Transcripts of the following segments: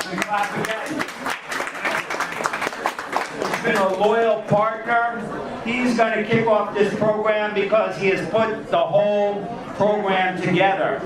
Clap again. He's been a loyal partner. He's going to kick off this program because he has put the whole program together.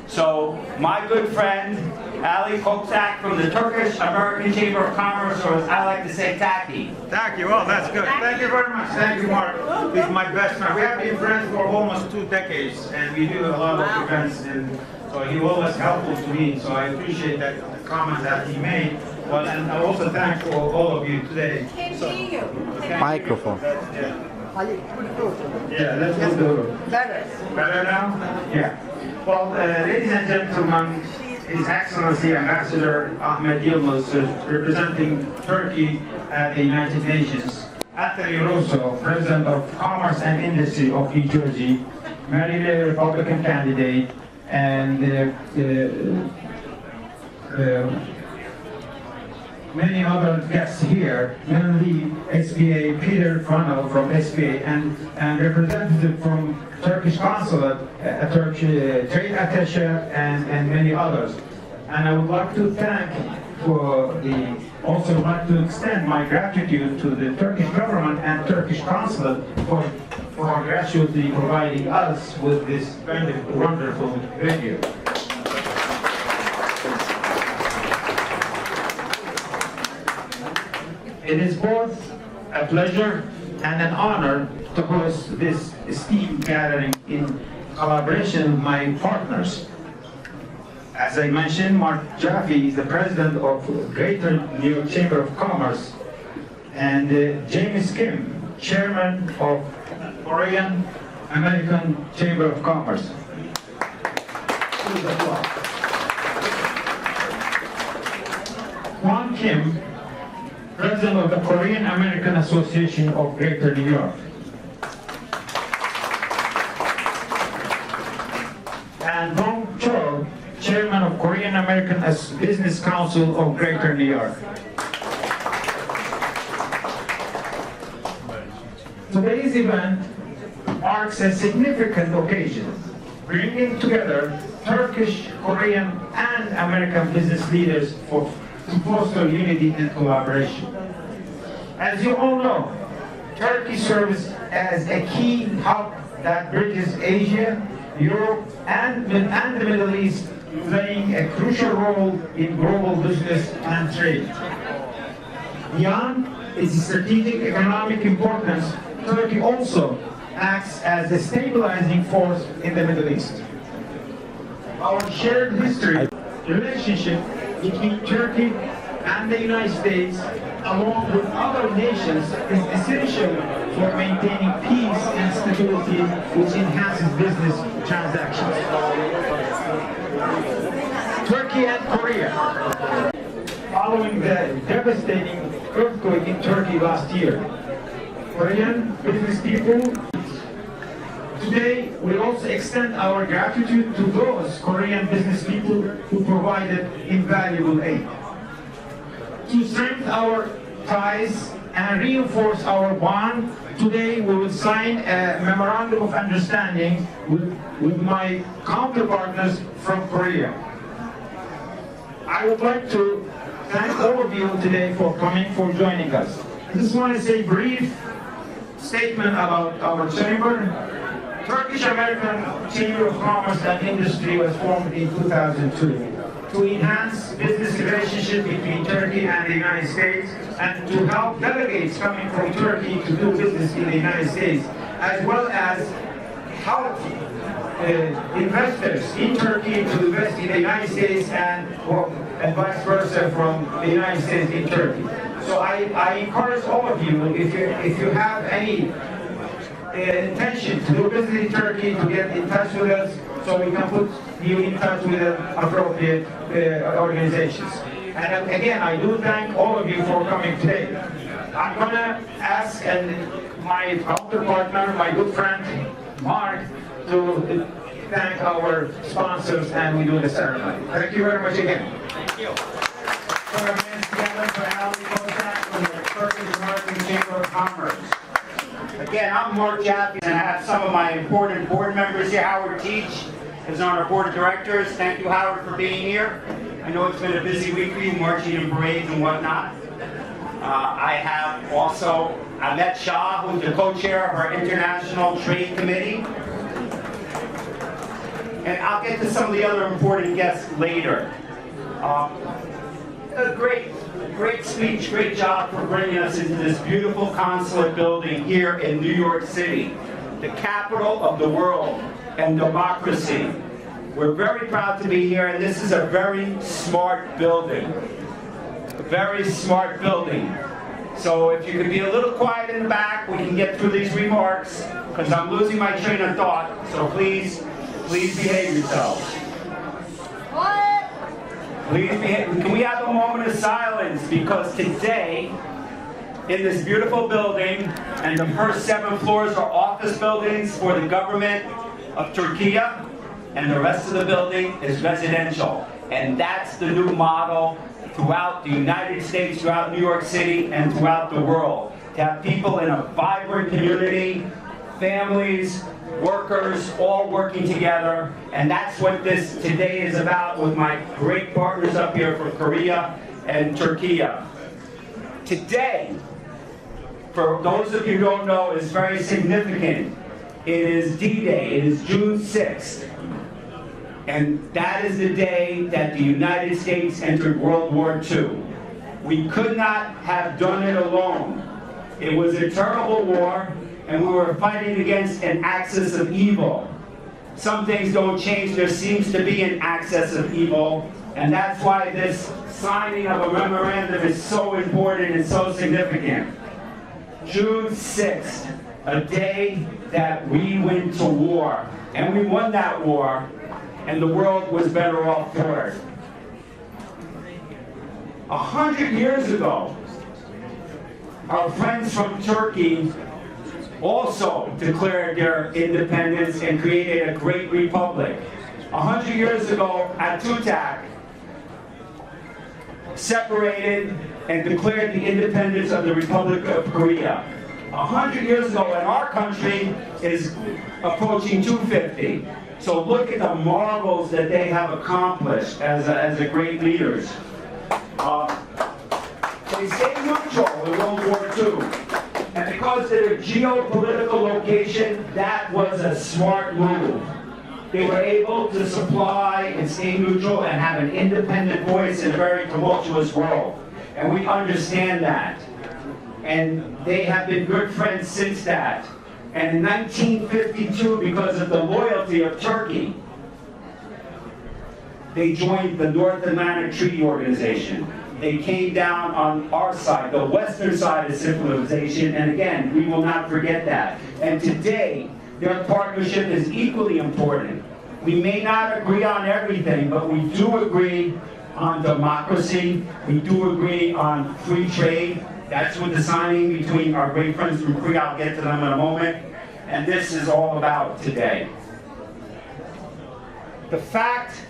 So, my good friend, Ali Koksak from the Turkish American Chamber of Commerce, or as I like to say, Taki. Thank you. Well, that's good. Thank you very much. Thank you, Mark. He's my best friend. We have been friends for almost 2 decades, and we do a lot of events, and so he was always helpful to me. So I appreciate that the comment that he made. Well, and I also thank all of you today. Microphone. Yeah, let's do it. Better now? Yeah. Well, ladies and gentlemen, His Excellency Ambassador Ahmet Yilmaz is representing Turkey at the United Nations. Anthony Russo, President of Commerce and Industry of New Jersey, Mary Lee, Republican candidate, and many other guests here, mainly SBA, Peter Funnell from SBA, and representative from Turkish consulate, Turkish trade attaché, and many others. And I would like to thank also like to extend my gratitude to the Turkish government and Turkish consulate for graciously providing us with this kind of wonderful venue. It is both a pleasure and an honor to host this esteemed gathering in collaboration with my partners. As I mentioned, Mark Jaffe is the president of Greater New York Chamber of Commerce, and James Kim, chairman of Korean American Chamber of Commerce. Juan Kim, president of the Korean American Association of Greater New York. And Dong Cho, chairman of Korean American Business Council of Greater New York. Today's event marks a significant occasion, bringing together Turkish, Korean, and American business leaders to foster unity and collaboration. As you all know, Turkey serves as a key hub that bridges Asia, Europe, and the Middle East, playing a crucial role in global business and trade. Beyond its strategic economic importance, Turkey also acts as a stabilizing force in the Middle East. Our shared history, relationship between Turkey and the United States, along with other nations, is essential for maintaining peace and stability, which enhances business transactions. Turkey and Korea. Following the devastating earthquake in Turkey last year, Korean business people today we also extend our gratitude to those Korean business people who provided invaluable aid. To strengthen our ties and reinforce our bond, today we will sign a memorandum of understanding with my counterpartners from Korea. I would like to thank all of you today for coming, for joining us. I just want to say a brief statement about our chamber. Turkish American Chamber of Commerce and Industry was formed in 2002 to enhance business relationship between Turkey and the United States and to help delegates coming from Turkey to do business in the United States, as well as help investors in Turkey to invest in the United States and vice versa from the United States in Turkey. So I encourage all of you, if you have any intention to do business in Turkey, to get in touch with us so we can put you in touch with the appropriate organizations. And again, I do thank all of you for coming today. I'm going to ask my counterpartner, my good friend Mark, to thank our sponsors, and we do the ceremony. Thank you very much again. Thank you. Put our hands together for Ali Koksak from the Turkish American Chamber of Commerce. Again, I'm Mark Jaffe, and I have some of my important board members here. Howard Teach is on our board of directors. Thank you, Howard, for being here. I know it's been a busy week for you, marching in parades and whatnot. I have also Ahmed Shah, who's the co-chair of our International Trade Committee. And I'll get to some of the other important guests later. A great speech, great job for bringing us into this beautiful consulate building here in New York City, the capital of the world and democracy. We're very proud to be here, and this is a very smart building. A very smart building. So if you could be a little quiet in the back, we can get through these remarks, because I'm losing my train of thought, so please behave yourselves. Please behave. Can we have a moment of silence? Because today, in this beautiful building, and the first 7 floors are office buildings for the government of Turkey, and the rest of the building is residential. And that's the new model throughout the United States, throughout New York City, and throughout the world. To have people in a vibrant community, families, workers, all working together. And that's what this today is about with my great partners up here from Korea and Turkey. Today, for those of you who don't know, is very significant. It is D-Day. It is June 6th. And that is the day that the United States entered World War II. We could not have done it alone. It was a terrible war, and we were fighting against an axis of evil. Some things don't change. There seems to be an axis of evil, and that's why this signing of a memorandum is so important and so significant. June 6th, a day that we went to war, and we won that war, and the world was better off for it. 100 years ago, our friends from Turkey also declared their independence and created a great republic. 100 years ago, Atatürk separated and declared the independence of the Republic of Korea. 100 years ago, and our country is approaching 250. So look at the marvels that they have accomplished as a great leaders. They stayed neutral in World War II. And because of their geopolitical location, that was a smart move. They were able to supply and stay neutral and have an independent voice in a very tumultuous world. And we understand that. And they have been good friends since that. And in 1952, because of the loyalty of Turkey, they joined the North Atlantic Treaty Organization. They came down on our side, the western side of civilization, and again, we will not forget that. And today, their partnership is equally important. We may not agree on everything, but we do agree on democracy. We do agree on free trade. That's what the signing between our great friends from Korea, I'll get to them in a moment, and this is all about today. The fact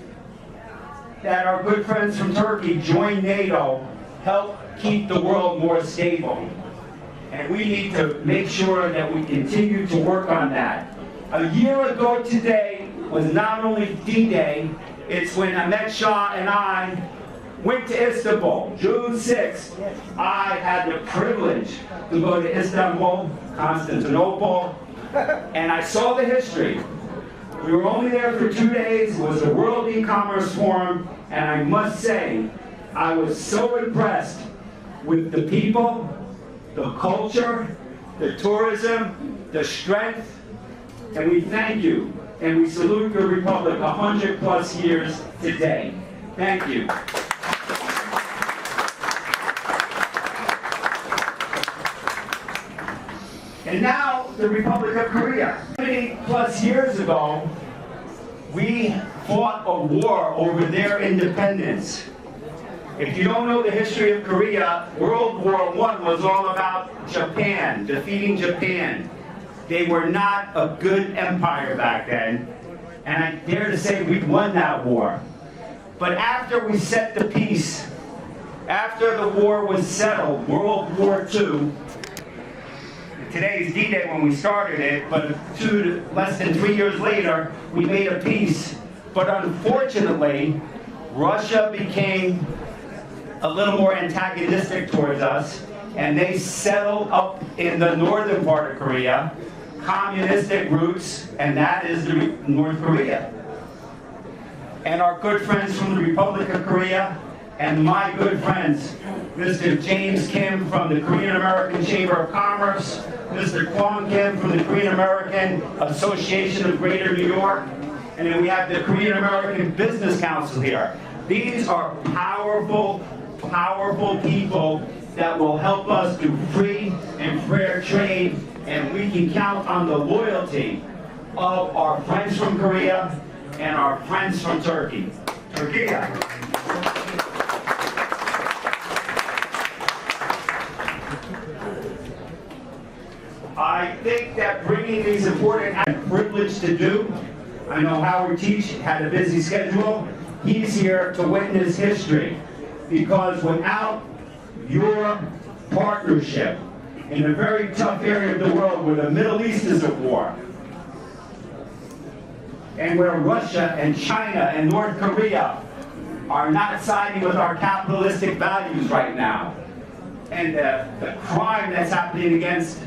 that our good friends from Turkey joined NATO helped keep the world more stable. And we need to make sure that we continue to work on that. A year ago today was not only D-Day, it's when Ahmed Shah and I went to Istanbul, June 6th. I had the privilege to go to Istanbul, Constantinople, and I saw the history. We were only there for 2 days. It was the World E-Commerce Forum, and I must say, I was so impressed with the people, the culture, the tourism, the strength, and we thank you, and we salute your republic 100+ years today. Thank you. And now, the Republic of Korea. 70+ years ago, we fought a war over their independence. If you don't know the history of Korea, World War I was all about Japan, defeating Japan. They were not a good empire back then, and I dare to say we won that war. But after we set the peace, after the war was settled, World War II, today's D-Day when we started it, but less than 3 years later, we made a peace. But unfortunately, Russia became a little more antagonistic towards us, and they settled up in the northern part of Korea, communistic roots, and that is North Korea. And our good friends from the Republic of Korea, and my good friends, Mr. James Kim from the Korean American Chamber of Commerce, Mr. Kwon Kim from the Korean American Association of Greater New York, and then we have the Korean American Business Council here. These are powerful, powerful people that will help us do free and fair trade, and we can count on the loyalty of our friends from Korea and our friends from Turkey. Turkey. I think that bringing these important and privileged to do. I know Howard Teach had a busy schedule. He's here to witness history, because without your partnership in a very tough area of the world where the Middle East is at war, and where Russia and China and North Korea are not siding with our capitalistic values right now, and the crime that's happening against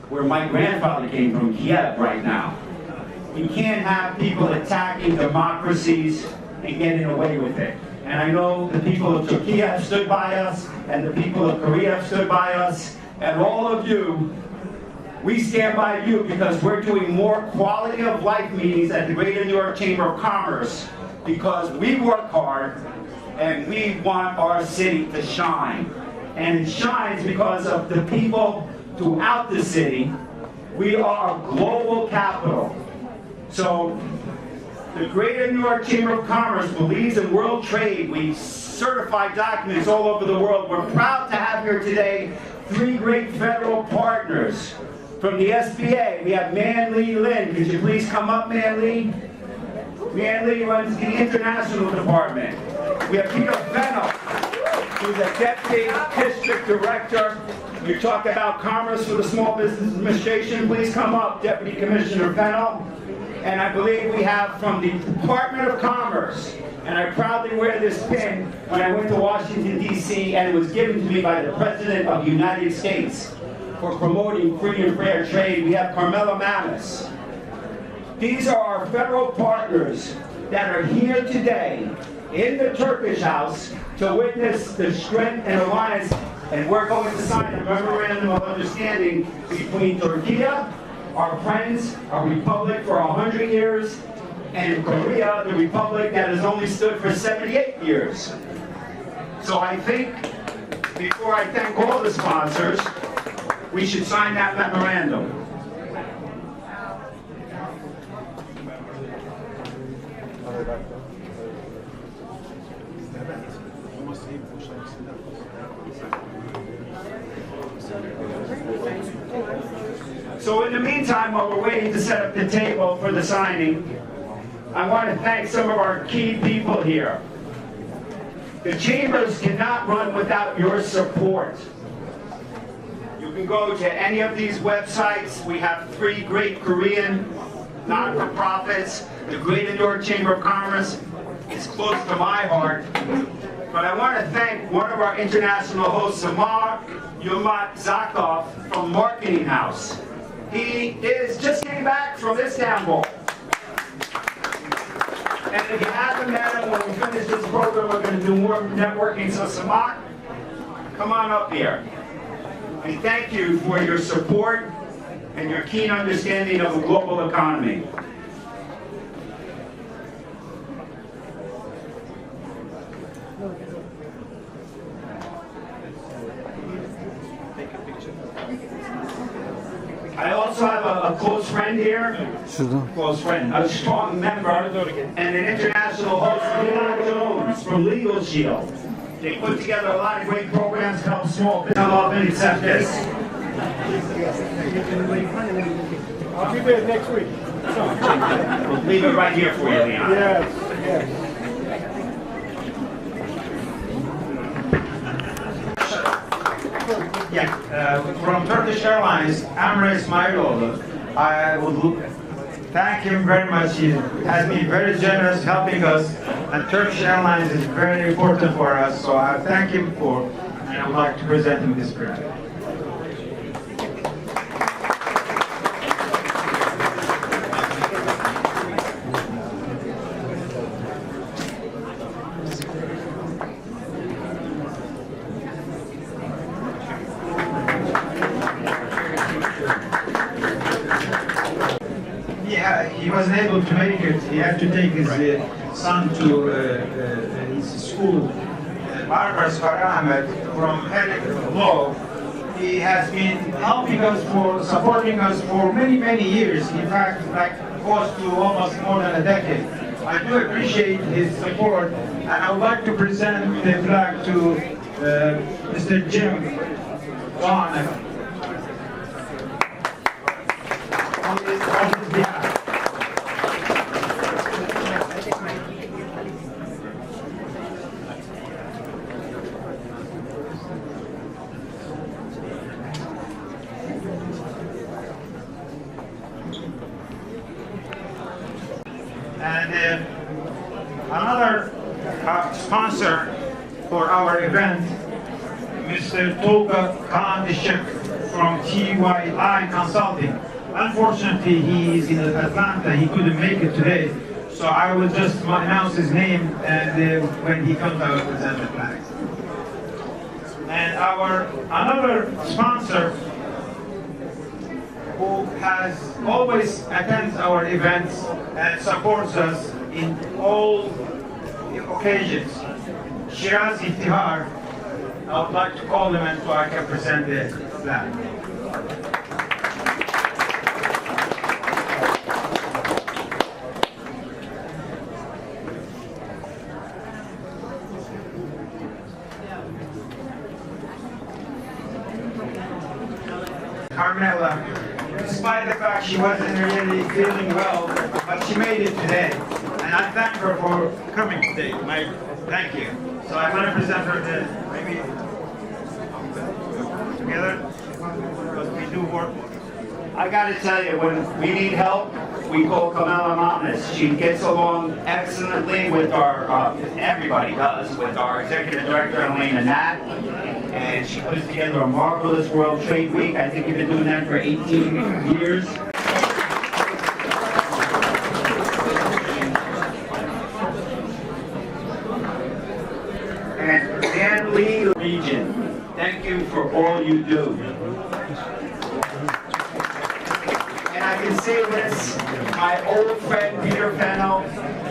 where my grandfather came from, Kiev, right now. You can't have people attacking democracies and getting away with it. And I know the people of Turkey have stood by us, and the people of Korea have stood by us, and all of you, we stand by you because we're doing more quality of life meetings at the Greater New York Chamber of Commerce, because we work hard and we want our city to shine. And it shines because of the people throughout the city. We are a global capital. So the Greater New York Chamber of Commerce believes in world trade. We certify documents all over the world. We're proud to have here today 3 great federal partners. From the SBA, we have Man Lee Lin. Could you please come up, Man Lee? Man Lee runs the International Department. We have Peter Fennell, who's a Deputy District Director. You talk about commerce for the Small Business Administration. Please come up, Deputy Commissioner Fennell. And I believe we have from the Department of Commerce, and I proudly wear this pin when I went to Washington, D.C., and it was given to me by the President of the United States for promoting free and fair trade. We have Carmela Manis. These are our federal partners that are here today in the Turkish House to witness the strength and alliance, and we're going to sign a memorandum of understanding between Turkey, our friends, our republic for 100 years, and Korea, the republic that has only stood for 78 years. So I think, before I thank all the sponsors, we should sign that memorandum. So in the meantime, while we're waiting to set up the table for the signing, I want to thank some of our key people here. The chambers cannot run without your support. You can go to any of these websites. We have 3 great Korean non-for-profits. The Greater New York Chamber of Commerce is close to my heart. But I want to thank one of our international hosts, Samar Yumat Zakov from Marketing House. He just came back from Istanbul. And if you haven't met him, when we finish this program, we're going to do more networking. So Samar, come on up here. And thank you for your support and your keen understanding of the global economy. I also have a close friend here, close friend, a strong member, and an international host, Leon Jones from Legal Shield. They put together a lot of great programs to help small business. Come up and accept this. I'll be there next week. We'll leave it right here for you, Leon. Yes, yes. From Turkish Airlines, Emre Ismailoğlu, I would thank him very much. He has been very generous helping us and Turkish Airlines is very important for us, so I thank him for, and I would like to present him this grant. Yeah, he wasn't able to make it. He had to take his son to his school. Barbaros Ahmed from Head Law. He has been helping us supporting us for many, many years. In fact, like close to almost more than a decade. I do appreciate his support, and I would like to present the flag to Mr. Jim Don on his behalf. And another sponsor for our event, Mr. Tolga Kandishek from TYI Consulting. Unfortunately, he is in Atlanta. He couldn't make it today. So I will just announce his name, and when he comes, I will present the flag. And our another sponsor, who has always attends our events and supports us in all occasions, Shiraz Iftihar. I would like to call him and so I can present the flag. Carmela, despite the fact she wasn't really feeling well, but she made it today. And I thank her for coming today. Thank you. So I want to present her maybe together, because we do work. I got to tell you, when we need help, we call Kamala Mamas. She gets along excellently with our, everybody does, with our executive director, Elena Nat. And she puts together a marvelous World Trade Week. I think you've been doing that for 18 years. And Dan Lee Region, thank you for all you do. And I can say this, my old friend Peter Fennell,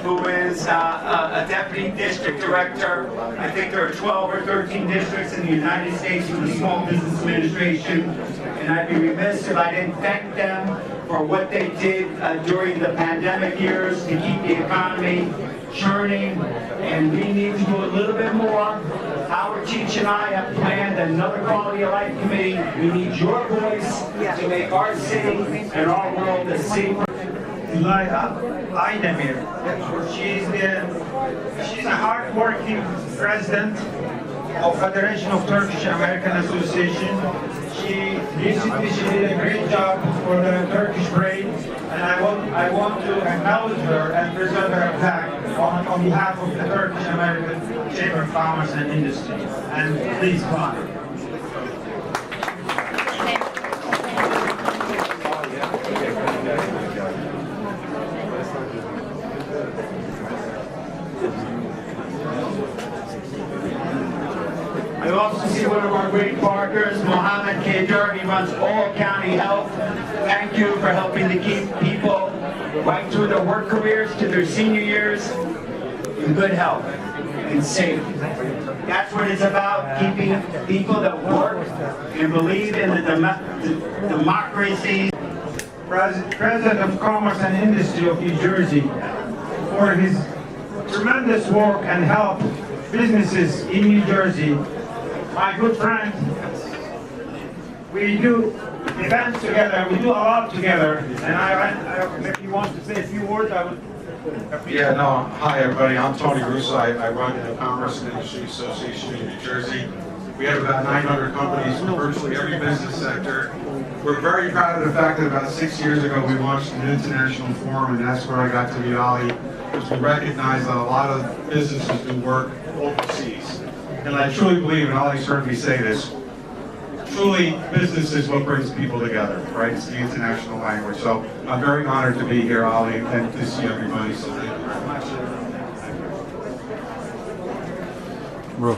who is a deputy district director. I think there are 12 or 13 districts in the United States for the Small Business Administration. And I'd be remiss if I didn't thank them for what they did during the pandemic years to keep the economy churning. And we need to do a little bit more. Howard Cheech and I have planned another Quality of Life Committee. We need your voice to make our city and our world a safer. Aydemir. She's a hard-working president of Federation of Turkish American Association. She did a great job for the Turkish parade, and I want to acknowledge her and present her plaque on behalf of the Turkish American Chamber of Commerce and Industry. And please clap. I also see one of our great partners, Mohammed Kader. He runs All County Health. Thank you for helping to keep people right through their work careers to their senior years in good health and safe. That's what it's about, keeping people that work and believe in the democracy. President of Commerce and Industry of New Jersey, for his tremendous work and help businesses in New Jersey. My good friend, we do events together, we do a lot together, and if you want to say a few words, I would appreciate it. Yeah, no, hi everybody, I'm Tony Russo. I run the Commerce and Industry Association in New Jersey. We have about 900 companies from virtually every business sector. We're very proud of the fact that about 6 years ago we launched an international forum, and that's where I got to meet Ali. It was to recognize that a lot of businesses do work overseas. And I truly believe, and Ollie's heard me say this, truly business is what brings people together, right? It's the international language. So I'm very honored to be here, Ollie, and to see everybody. So thank you very much. Bro.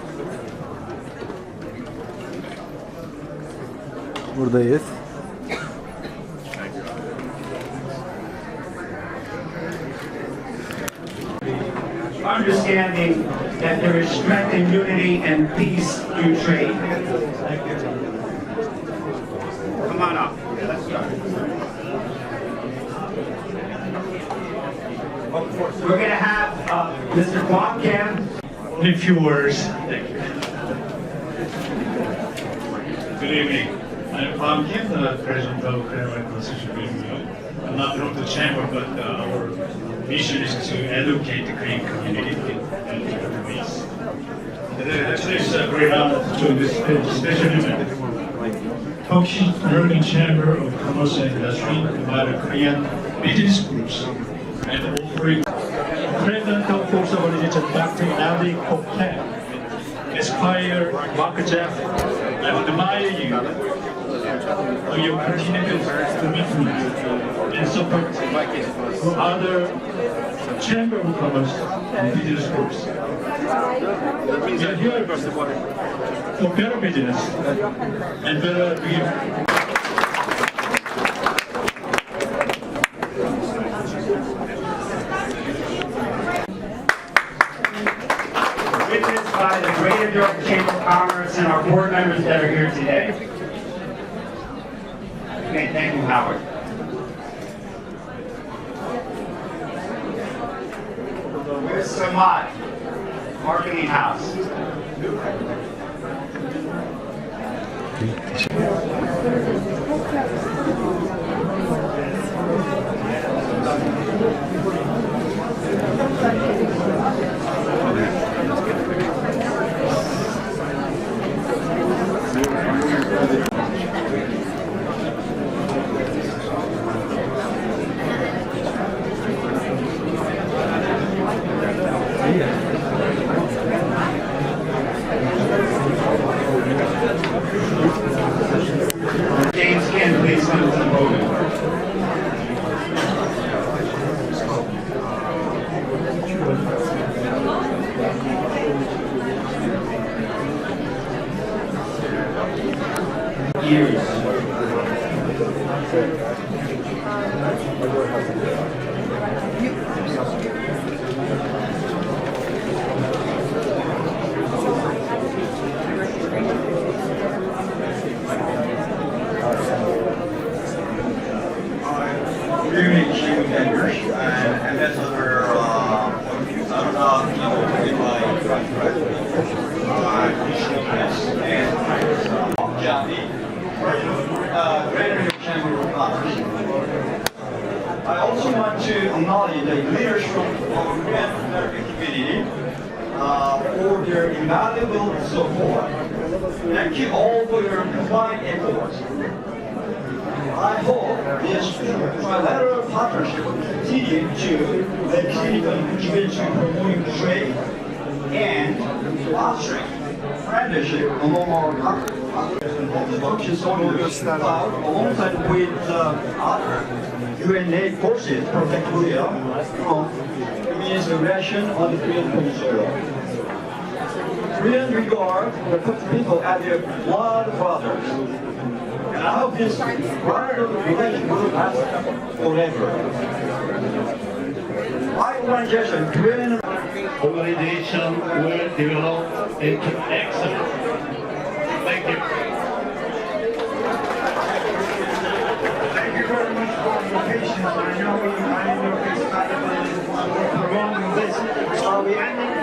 Buradayız. Understanding that there is strength in unity and peace through trade. Come on up. Yeah, let's start. We're going to have Mr. Kwok Kim. Only a few words. Thank you. Good evening. I'm Kwok Kim, the president of Korean Constitution Building. I'm not from the chamber, but our mission is to educate the Korean community and to peace. Actually, it's a great honor to join this special event. Turkish American Chamber of Commerce and Industry invited Korean business groups and offering President of Force Organization Dr. Ali Kokan, Esquire Mark Jeff, I admire you for your continued commitment and support for other Chamber of Commerce and business groups. We are here for better business and better living. Witnessed by the Greater New York Chamber of Commerce and our board members that are here today. Okay, thank you, Howard. Where's Samad? Marketing House. James Ken, please come to the podium. Years. Good evening, chief vendors, and that's other, I don't know, people in my and Johnny, Greater New York Chamber of Commerce. I also want to acknowledge the leadership of the Korean American community for their invaluable support. Thank you all for your combined efforts. I hope this trilateral partnership will continue to make significant contribution to promoting trade and fostering friendship among our partners. The Turkish soldiers fought alongside with other UNA forces protect Korea from communist aggression on the Korean peninsula. Koreans regard the Turkish people as their blood brothers. And I hope this brotherly relation will last forever. My organization, Korean Organization will develop into excellence. Thank you. Thank you very much for your patience. I know it's kind of prolonging this. So we ending